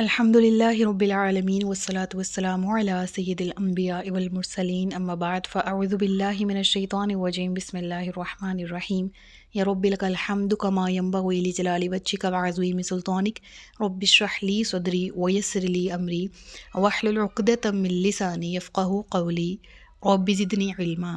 الحمدللہ رب العالمین والصلاة والسلام علی سید الانبیاء والمرسلین اما بعد فاعوذ باللہ من الشیطان الرجیم بسم اللہ الرحمن الرحیم یا رب لک الحمد کما ینبغی لجلال وجہک وعظیم سلطانک رب اشرح لی صدری ویسر لی امری واحلل عقدۃ من لسانی یفقہوا قولی رب زدنی علما۔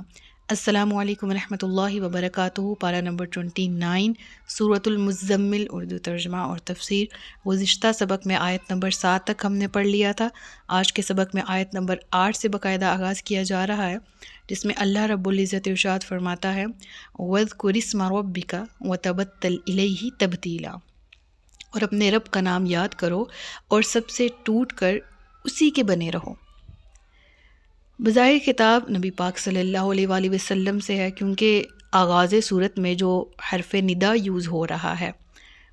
السلام علیکم ورحمۃ اللہ وبرکاتہ۔ پارہ نمبر 29 سورۃ المزمل، اردو ترجمہ اور تفسیر۔ گزشتہ سبق میں آیت نمبر 7 تک ہم نے پڑھ لیا تھا۔ آج کے سبق میں آیت نمبر 8 سے باقاعدہ آغاز کیا جا رہا ہے، جس میں اللہ رب العزت ارشاد فرماتا ہے وَاذْكُرِ اسْمَ رَبِّكَ وَتَبَتَّلْ إِلَيْهِ تَبْتِيلًا، اور اپنے رب کا نام یاد کرو اور سب سے ٹوٹ کر اسی کے بنے رہو۔ بظاہر خطاب نبی پاک صلی اللہ علیہ وآلہ وسلم سے ہے، کیونکہ آغاز صورت میں جو حرف ندا یوز ہو رہا ہے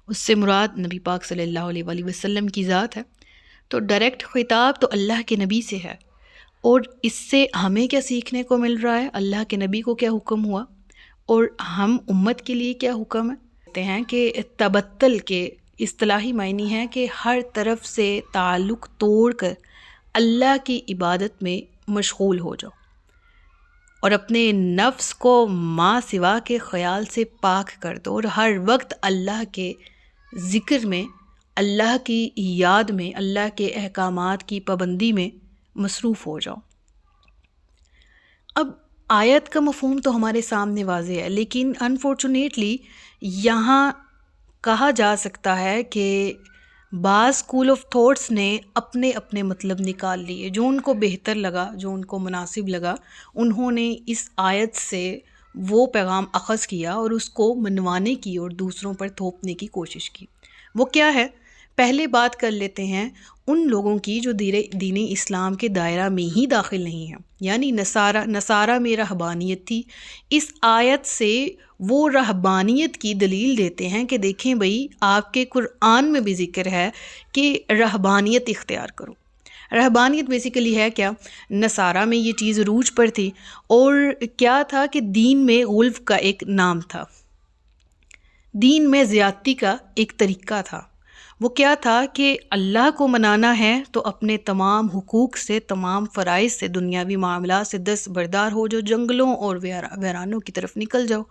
اس سے مراد نبی پاک صلی اللہ علیہ وآلہ وسلم کی ذات ہے، تو ڈائریکٹ خطاب تو اللہ کے نبی سے ہے۔ اور اس سے ہمیں کیا سیکھنے کو مل رہا ہے، اللہ کے نبی کو کیا حکم ہوا اور ہم امت کے لیے کیا حکم ہے۔ کہتے ہیں کہ تبتل کے اصطلاحی معنی ہے کہ ہر طرف سے تعلق توڑ کر اللہ کی عبادت میں مشغول ہو جاؤ اور اپنے نفس کو ما سوا کے خیال سے پاک کر دو، اور ہر وقت اللہ کے ذکر میں، اللہ کی یاد میں، اللہ کے احکامات کی پابندی میں مصروف ہو جاؤ۔ اب آیت کا مفہوم تو ہمارے سامنے واضح ہے، لیکن انفارچونیٹلی یہاں کہا جا سکتا ہے کہ بعض اسکول آف تھاٹس نے اپنے اپنے مطلب نکال لیے، جو ان کو بہتر لگا، جو ان کو مناسب لگا، انہوں نے اس آیت سے وہ پیغام اخذ کیا اور اس کو منوانے کی اور دوسروں پر تھوپنے کی کوشش کی۔ وہ کیا ہے؟ پہلے بات کر لیتے ہیں ان لوگوں کی جو دین اسلام کے دائرہ میں ہی داخل نہیں ہیں، یعنی نصارہ میں رہبانیت تھی۔ اس آیت سے وہ رہبانیت کی دلیل دیتے ہیں کہ دیکھیں بھئی، آپ کے قرآن میں بھی ذکر ہے کہ رہبانیت اختیار کرو۔ رہبانیت بیسیکلی ہے کیا؟ نصارہ میں یہ چیز عروج پر تھی، اور کیا تھا کہ دین میں غلو کا ایک نام تھا، دین میں زیادتی کا ایک طریقہ تھا۔ وہ کیا تھا کہ اللہ کو منانا ہے تو اپنے تمام حقوق سے، تمام فرائض سے، دنیاوی معاملات سے دستبردار ہو جاؤ، جنگلوں اور ویرانوں کی طرف نکل جاؤ،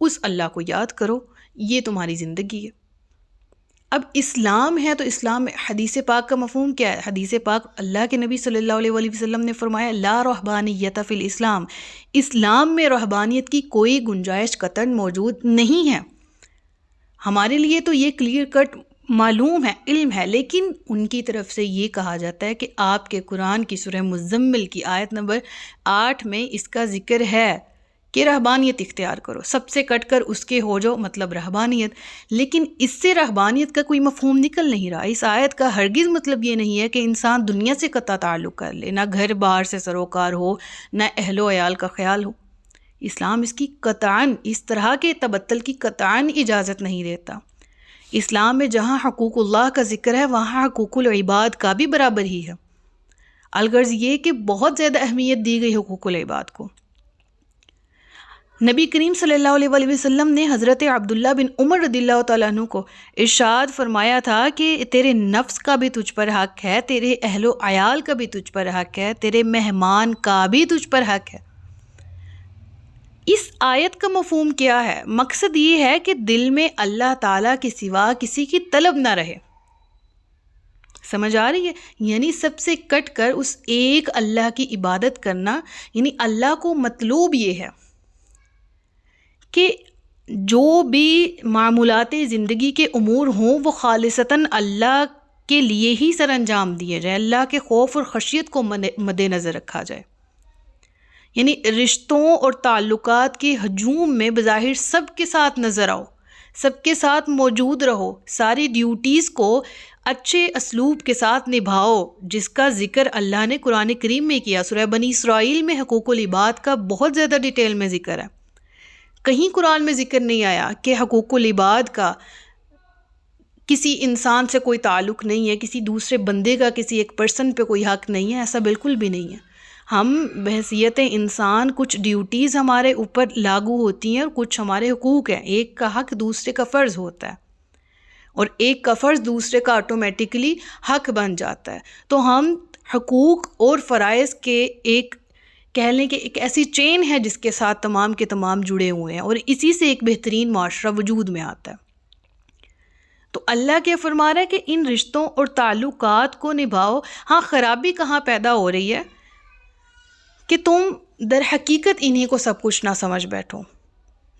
اس اللہ کو یاد کرو، یہ تمہاری زندگی ہے۔ اب اسلام ہے تو اسلام میں حدیث پاک کا مفہوم کیا ہے؟ حدیث پاک اللہ کے نبی صلی اللہ علیہ وآلہ وسلم نے فرمایا لا رہبانیت فی الاسلام، اسلام میں رہبانیت کی کوئی گنجائش قطعاً موجود نہیں ہے۔ ہمارے لیے تو یہ کلیئر کٹ معلوم ہے، علم ہے، لیکن ان کی طرف سے یہ کہا جاتا ہے کہ آپ کے قرآن کی سورہ مزمل کی آیت نمبر 8 میں اس کا ذکر ہے کہ رہبانیت اختیار کرو، سب سے کٹ کر اس کے ہو جاؤ، مطلب رہبانیت۔ لیکن اس سے رہبانیت کا کوئی مفہوم نکل نہیں رہا۔ اس آیت کا ہرگز مطلب یہ نہیں ہے کہ انسان دنیا سے قطع تعلق کر لے، نہ گھر بار سے سروکار ہو، نہ اہل و عیال کا خیال ہو۔ اسلام اس کی قطعاً، اس طرح کے تبتل کی قطعاً اجازت نہیں دیتا۔ اسلام میں جہاں حقوق اللہ کا ذکر ہے وہاں حقوق العباد کا بھی برابر ہی ہے، الغرض یہ کہ بہت زیادہ اہمیت دی گئی حقوق العباد کو۔ نبی کریم صلی اللہ علیہ وآلہ وسلم نے حضرت عبداللہ بن عمر رضی اللہ تعالیٰ عنہ کو ارشاد فرمایا تھا کہ تیرے نفس کا بھی تجھ پر حق ہے، تیرے اہل و عیال کا بھی تجھ پر حق ہے، تیرے مہمان کا بھی تجھ پر حق ہے۔ اس آیت کا مفہوم کیا ہے؟ مقصد یہ ہے کہ دل میں اللہ تعالیٰ کے سوا کسی کی طلب نہ رہے۔ سمجھ آ رہی ہے؟ یعنی سب سے کٹ کر اس ایک اللہ کی عبادت کرنا، یعنی اللہ کو مطلوب یہ ہے کہ جو بھی معمولات زندگی کے امور ہوں وہ خالصتاً اللہ کے لیے ہی سر انجام دیے جائے، اللہ کے خوف اور خشیت کو مد نظر رکھا جائے۔ یعنی رشتوں اور تعلقات کے ہجوم میں بظاہر سب کے ساتھ نظر آؤ، سب کے ساتھ موجود رہو، ساری ڈیوٹیز کو اچھے اسلوب کے ساتھ نبھاؤ، جس کا ذکر اللہ نے قرآن کریم میں کیا۔ سورہ بنی اسرائیل میں حقوق العباد کا بہت زیادہ ڈیٹیل میں ذکر ہے۔ کہیں قرآن میں ذکر نہیں آیا کہ حقوق العباد کا کسی انسان سے کوئی تعلق نہیں ہے، کسی دوسرے بندے کا کسی ایک پرسن پہ کوئی حق نہیں ہے، ایسا بالکل بھی نہیں ہے۔ ہم بحیثیت انسان کچھ ڈیوٹیز ہمارے اوپر لاگو ہوتی ہیں اور کچھ ہمارے حقوق ہیں، ایک کا حق دوسرے کا فرض ہوتا ہے۔ اور ایک کا فرض دوسرے کا آٹومیٹکلی حق بن جاتا ہے. تو ہم حقوق اور فرائض کے ایک کہہ لیں کہ ایک ایسی چین ہے جس کے ساتھ تمام کے تمام جڑے ہوئے ہیں، اور اسی سے ایک بہترین معاشرہ وجود میں آتا ہے. تو اللہ کیا فرما رہا ہے کہ ان رشتوں اور تعلقات کو نبھاؤ. ہاں، خرابی کہاں پیدا ہو رہی ہے کہ تم در حقیقت انہی کو سب کچھ نہ سمجھ بیٹھو.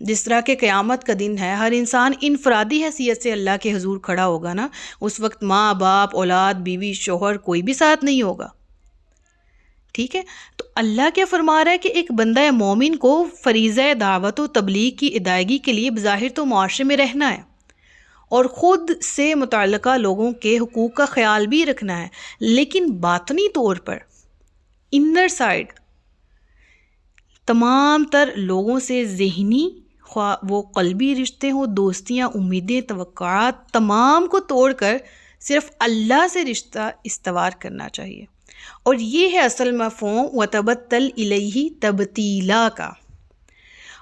جس طرح کہ قیامت کا دن ہے، ہر انسان انفرادی حیثیت سے اللہ کے حضور کھڑا ہوگا نا، اس وقت ماں باپ، اولاد، بیوی، شوہر کوئی بھی ساتھ نہیں ہوگا. ٹھیک ہے، تو اللہ کیا فرما رہا ہے کہ ایک بندہ مومن کو فریضہ دعوت و تبلیغ کی ادائیگی کے لیے بظاہر تو معاشرے میں رہنا ہے اور خود سے متعلقہ لوگوں کے حقوق کا خیال بھی رکھنا ہے، لیکن باطنی طور پر انر سائڈ تمام تر لوگوں سے ذہنی، خواہ وہ قلبی رشتے ہوں، دوستیاں، امیدیں، توقعات، تمام کو توڑ کر صرف اللہ سے رشتہ استوار کرنا چاہیے. اور یہ ہے اصل مفہوم وَتَبَتَّلْ إِلَيْهِ تَبْتِيلًا کا.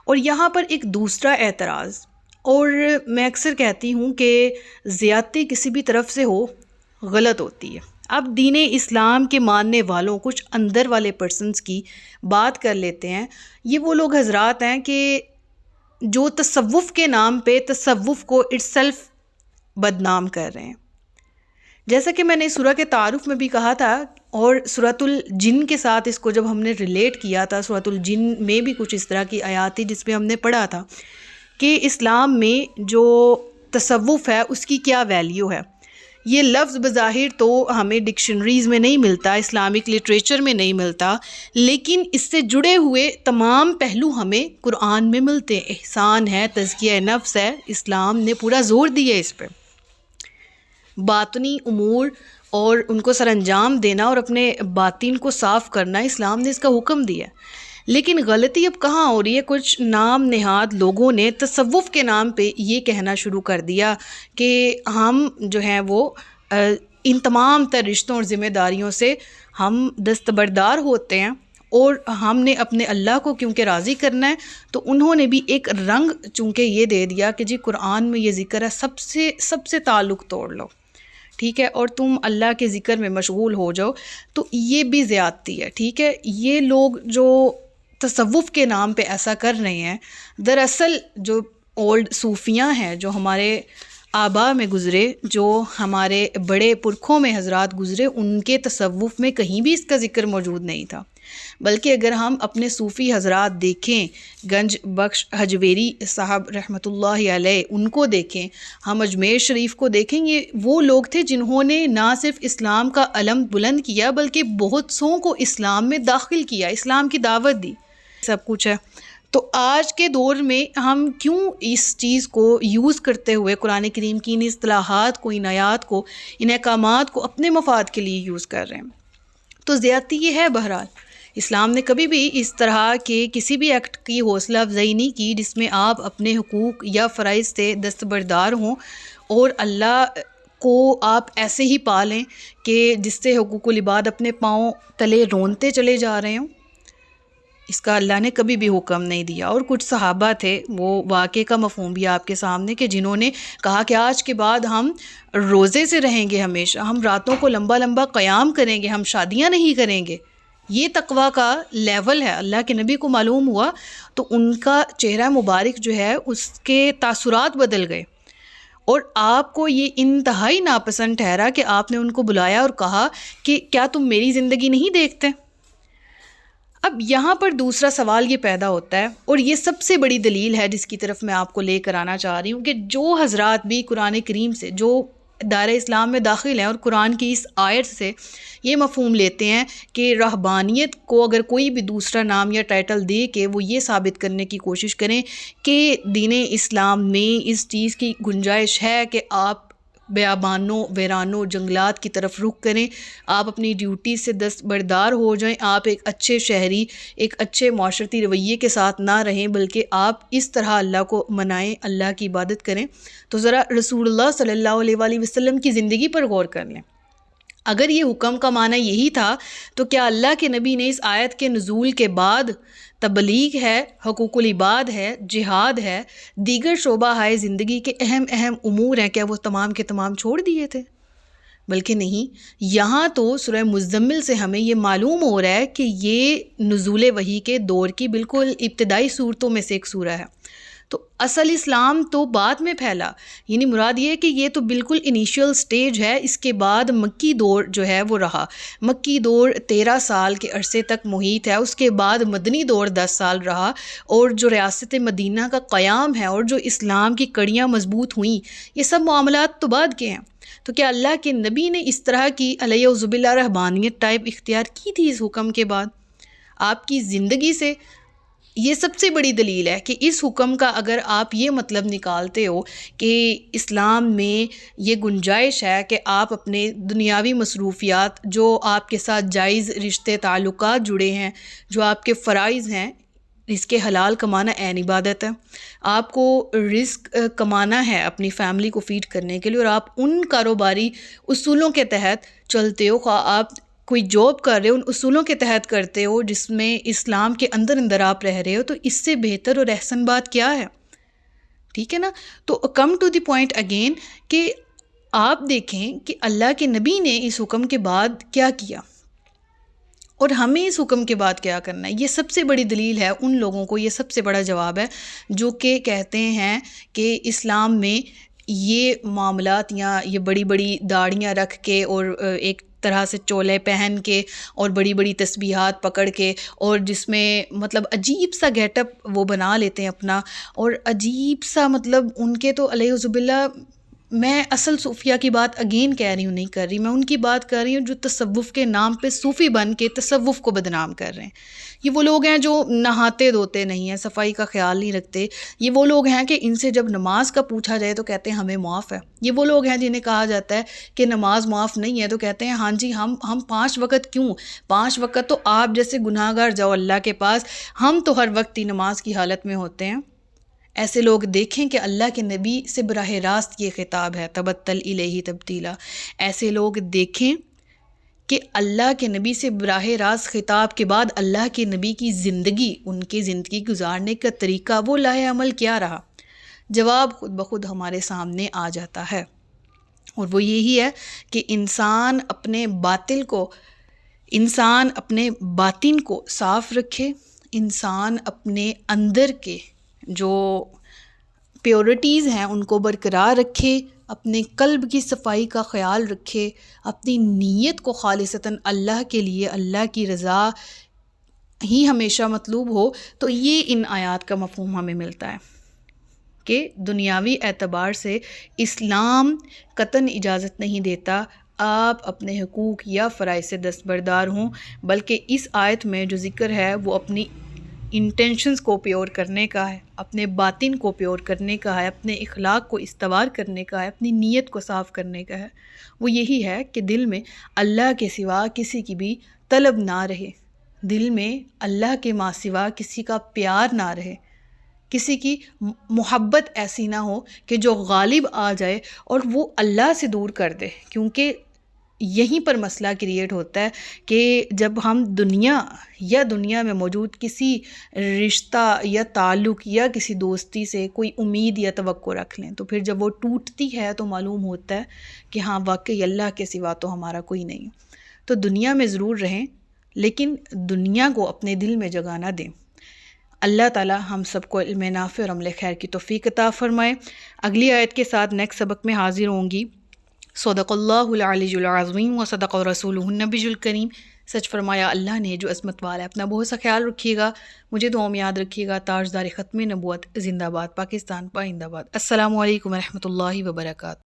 اور یہاں پر ایک دوسرا اعتراض، اور میں اکثر کہتی ہوں کہ زیادتی کسی بھی طرف سے ہو غلط ہوتی ہے. اب دین اسلام کے ماننے والوں، کچھ اندر والے پرسنز کی بات کر لیتے ہیں. یہ وہ لوگ حضرات ہیں کہ جو تصوف کے نام پہ تصوف کو اٹسیلف بدنام کر رہے ہیں. جیسا کہ میں نے سورہ کے تعارف میں بھی کہا تھا، اور سورۃ الجن کے ساتھ اس کو جب ہم نے ریلیٹ کیا تھا، سورۃ الجن میں بھی کچھ اس طرح کی آیات تھی جس میں ہم نے پڑھا تھا کہ اسلام میں جو تصوف ہے اس کی کیا ویلیو ہے. یہ لفظ بظاہر تو ہمیں ڈکشنریز میں نہیں ملتا، اسلامک لٹریچر میں نہیں ملتا، لیکن اس سے جڑے ہوئے تمام پہلو ہمیں قرآن میں ملتے ہیں. احسان ہے، تزکیہ نفس ہے، اسلام نے پورا زور دیا اس پہ. باطنی امور اور ان کو سر انجام دینا اور اپنے باطن کو صاف کرنا، اسلام نے اس کا حکم دیا. لیکن غلطی اب کہاں ہو رہی ہے؟ کچھ نام نہاد لوگوں نے تصوف کے نام پہ یہ کہنا شروع کر دیا کہ ہم جو ہیں وہ ان تمام تر رشتوں اور ذمہ داریوں سے ہم دستبردار ہوتے ہیں، اور ہم نے اپنے اللہ کو کیونکہ راضی کرنا ہے تو انہوں نے بھی ایک رنگ چونکہ یہ دے دیا کہ جی قرآن میں یہ ذکر ہے، سب سے تعلق توڑ لو، ٹھیک ہے، اور تم اللہ کے ذکر میں مشغول ہو جاؤ. تو یہ بھی زیادتی ہے. ٹھیک ہے، یہ لوگ جو تصوف کے نام پہ ایسا کر رہے ہیں، دراصل جو اولڈ صوفیاں ہیں، جو ہمارے آبا میں گزرے، جو ہمارے بڑے پرکھوں میں حضرات گزرے، ان کے تصوف میں کہیں بھی اس کا ذکر موجود نہیں تھا. بلکہ اگر ہم اپنے صوفی حضرات دیکھیں، گنج بخش حجویری صاحب رحمۃ اللہ علیہ، ان کو دیکھیں، ہم اجمیر شریف کو دیکھیں، یہ وہ لوگ تھے جنہوں نے نہ صرف اسلام کا علم بلند کیا بلکہ بہت سوں کو اسلام میں داخل کیا، اسلام کی دعوت دی. سب کچھ ہے. تو آج کے دور میں ہم کیوں اس چیز کو یوز کرتے ہوئے قرآن کریم کی ان اصطلاحات کو، ان آیات کو، ان احکامات کو اپنے مفاد کے لیے یوز کر رہے ہیں؟ تو زیادتی یہ ہے. بہرحال اسلام نے کبھی بھی اس طرح کے کسی بھی ایکٹ کی حوصلہ افزائی نہیں کی جس میں آپ اپنے حقوق یا فرائض سے دستبردار ہوں اور اللہ کو آپ ایسے ہی پالیں کہ جس سے حقوق العباد اپنے پاؤں تلے رونتے چلے جا رہے ہوں. اس کا اللہ نے کبھی بھی حکم نہیں دیا. اور کچھ صحابہ تھے، وہ واقعے کا مفہوم بھی آپ کے سامنے، کہ جنہوں نے کہا کہ آج کے بعد ہم روزے سے رہیں گے، ہمیشہ ہم راتوں کو لمبا لمبا قیام کریں گے، ہم شادیاں نہیں کریں گے. یہ تقویٰ کا لیول ہے. اللہ کے نبی کو معلوم ہوا تو ان کا چہرہ مبارک جو ہے اس کے تاثرات بدل گئے، اور آپ کو یہ انتہائی ناپسند ٹھہرا کہ آپ نے ان کو بلایا اور کہا کہ کیا تم میری زندگی نہیں دیکھتے؟ اب یہاں پر دوسرا سوال یہ پیدا ہوتا ہے، اور یہ سب سے بڑی دلیل ہے جس کی طرف میں آپ کو لے کر آنا چاہ رہی ہوں، کہ جو حضرات بھی قرآن کریم سے، جو دائرہ اسلام میں داخل ہیں اور قرآن کی اس آیت سے یہ مفہوم لیتے ہیں کہ رہبانیت کو اگر کوئی بھی دوسرا نام یا ٹائٹل دے کے وہ یہ ثابت کرنے کی کوشش کریں کہ دین اسلام میں اس چیز کی گنجائش ہے کہ آپ بیابانوں، ویرانوں، جنگلات کی طرف رخ کریں، آپ اپنی ڈیوٹی سے دستبردار ہو جائیں، آپ ایک اچھے شہری، ایک اچھے معاشرتی رویے کے ساتھ نہ رہیں بلکہ آپ اس طرح اللہ کو منائیں، اللہ کی عبادت کریں، تو ذرا رسول اللہ صلی اللہ علیہ وآلہ وسلم کی زندگی پر غور کر لیں. اگر یہ حکم کا معنی یہی تھا تو کیا اللہ کے نبی نے اس آیت کے نزول کے بعد تبلیغ ہے، حقوق العباد ہے، جہاد ہے، دیگر شعبہ ہائے زندگی کے اہم اہم امور ہیں، کیا وہ تمام کے تمام چھوڑ دیے تھے؟ بلکہ نہیں، یہاں تو سورہ مزمل سے ہمیں یہ معلوم ہو رہا ہے کہ یہ نزول وحی کے دور کی بالکل ابتدائی صورتوں میں سے ایک سورہ ہے۔ تو اصل اسلام تو بعد میں پھیلا، یعنی مراد یہ ہے کہ یہ تو بالکل انیشیل سٹیج ہے، اس کے بعد مکی دور جو ہے وہ رہا۔ مکی دور 13 سال کے عرصے تک محیط ہے، اس کے بعد مدنی دور 10 سال رہا، اور جو ریاست مدینہ کا قیام ہے اور جو اسلام کی کڑیاں مضبوط ہوئیں، یہ سب معاملات تو بعد کے ہیں۔ تو کیا اللہ کے نبی نے اس طرح کی علیہ باللہ رہبانیت ٹائپ اختیار کی تھی اس حکم کے بعد؟ آپ کی زندگی سے یہ سب سے بڑی دلیل ہے کہ اس حکم کا اگر آپ یہ مطلب نکالتے ہو کہ اسلام میں یہ گنجائش ہے کہ آپ اپنے دنیاوی مصروفیات جو آپ کے ساتھ جائز رشتے تعلقات جڑے ہیں، جو آپ کے فرائض ہیں، رزق حلال کمانا عین عبادت ہے، آپ کو رزق کمانا ہے اپنی فیملی کو فیڈ کرنے کے لیے، اور آپ ان کاروباری اصولوں کے تحت چلتے ہو، خواہ آپ کوئی جاب کر رہے ہو ان اصولوں کے تحت کرتے ہو جس میں اسلام کے اندر اندر آپ رہ رہے ہو، تو اس سے بہتر اور احسن بات کیا ہے؟ ٹھیک ہے نا؟ تو come to the point again کہ آپ دیکھیں کہ اللہ کے نبی نے اس حکم کے بعد کیا کیا اور ہمیں اس حکم کے بعد کیا کرنا ہے۔ یہ سب سے بڑی دلیل ہے ان لوگوں کو، یہ سب سے بڑا جواب ہے جو کہ کہتے ہیں کہ اسلام میں یہ معاملات یا یہ بڑی بڑی داڑھیاں رکھ کے اور ایک طرح سے چولے پہن کے اور بڑی بڑی تسبیحات پکڑ کے اور جس میں مطلب عجیب سا گیٹ اپ وہ بنا لیتے ہیں اپنا، اور عجیب سا مطلب ان کے تو علیہ باللہ، میں اصل صوفیہ کی بات اگین کہہ رہی ہوں، نہیں کر رہی، میں ان کی بات کر رہی ہوں جو تصوف کے نام پہ صوفی بن کے تصوف کو بدنام کر رہے ہیں۔ یہ وہ لوگ ہیں جو نہاتے دھوتے نہیں ہیں، صفائی کا خیال نہیں رکھتے۔ یہ وہ لوگ ہیں کہ ان سے جب نماز کا پوچھا جائے تو کہتے ہیں ہمیں معاف ہے۔ یہ وہ لوگ ہیں جنہیں کہا جاتا ہے کہ نماز معاف نہیں ہے تو کہتے ہیں ہاں جی ہم 5 وقت کیوں، 5 وقت تو آپ جیسے گناہ گار جاؤ اللہ کے پاس، ہم تو ہر وقت ہی نماز کی حالت میں ہوتے ہیں۔ ایسے لوگ دیکھیں کہ اللہ کے نبی سے براہ راست یہ خطاب ہے، تبتل الیہ تبتیلا۔ ایسے لوگ دیکھیں کہ اللہ کے نبی سے براہ راست خطاب کے بعد اللہ کے نبی کی زندگی، ان کی زندگی گزارنے کا طریقہ، وہ لاہ عمل کیا رہا؟ جواب خود بخود ہمارے سامنے آ جاتا ہے، اور وہ یہی ہے کہ انسان اپنے باطن کو صاف رکھے، انسان اپنے اندر کے جو پیورٹیز ہیں ان کو برقرار رکھے، اپنے قلب کی صفائی کا خیال رکھے، اپنی نیت کو خالصتاً اللہ کے لیے، اللہ کی رضا ہی ہمیشہ مطلوب ہو۔ تو یہ ان آیات کا مفہوم ہمیں ملتا ہے کہ دنیاوی اعتبار سے اسلام قطعاً اجازت نہیں دیتا آپ اپنے حقوق یا فرائض سے دستبردار ہوں، بلکہ اس آیت میں جو ذکر ہے وہ اپنی انٹینشنز کو پیور کرنے کا ہے، اپنے باطن کو پیور کرنے کا ہے، اپنے اخلاق کو استوار کرنے کا ہے، اپنی نیت کو صاف کرنے کا ہے۔ وہ یہی ہے کہ دل میں اللہ کے سوا کسی کی بھی طلب نہ رہے، دل میں اللہ کے ماں سوا کسی کا پیار نہ رہے، کسی کی محبت ایسی نہ ہو کہ جو غالب آ جائے اور وہ اللہ سے دور کر دے، کیونکہ یہیں پر مسئلہ کریٹ ہوتا ہے کہ جب ہم دنیا میں موجود کسی رشتہ یا تعلق یا کسی دوستی سے کوئی امید یا توقع رکھ لیں تو پھر جب وہ ٹوٹتی ہے تو معلوم ہوتا ہے کہ ہاں واقعی اللہ کے سوا تو ہمارا کوئی نہیں۔ تو دنیا میں ضرور رہیں لیکن دنیا کو اپنے دل میں جگہ نہ دیں۔ اللہ تعالی ہم سب کو علم نافع اور عمل خیر کی توفیق عطا فرمائے۔ اگلی آیت کے ساتھ نیکسٹ سبق میں حاضر ہوں گی۔ صدق اللہ العلی العظیم و صدق رسولہ النبی الکریم۔ سچ فرمایا اللہ نے جو عظمت والا ہے۔ اپنا بہت سا خیال رکھیے گا، مجھے دعاؤں میں یاد رکھیے گا۔ تاجدار ختم نبوت زندہ باد، پاکستان پائندہ باد۔ السلام علیکم ورحمۃ اللہ وبرکاتہ۔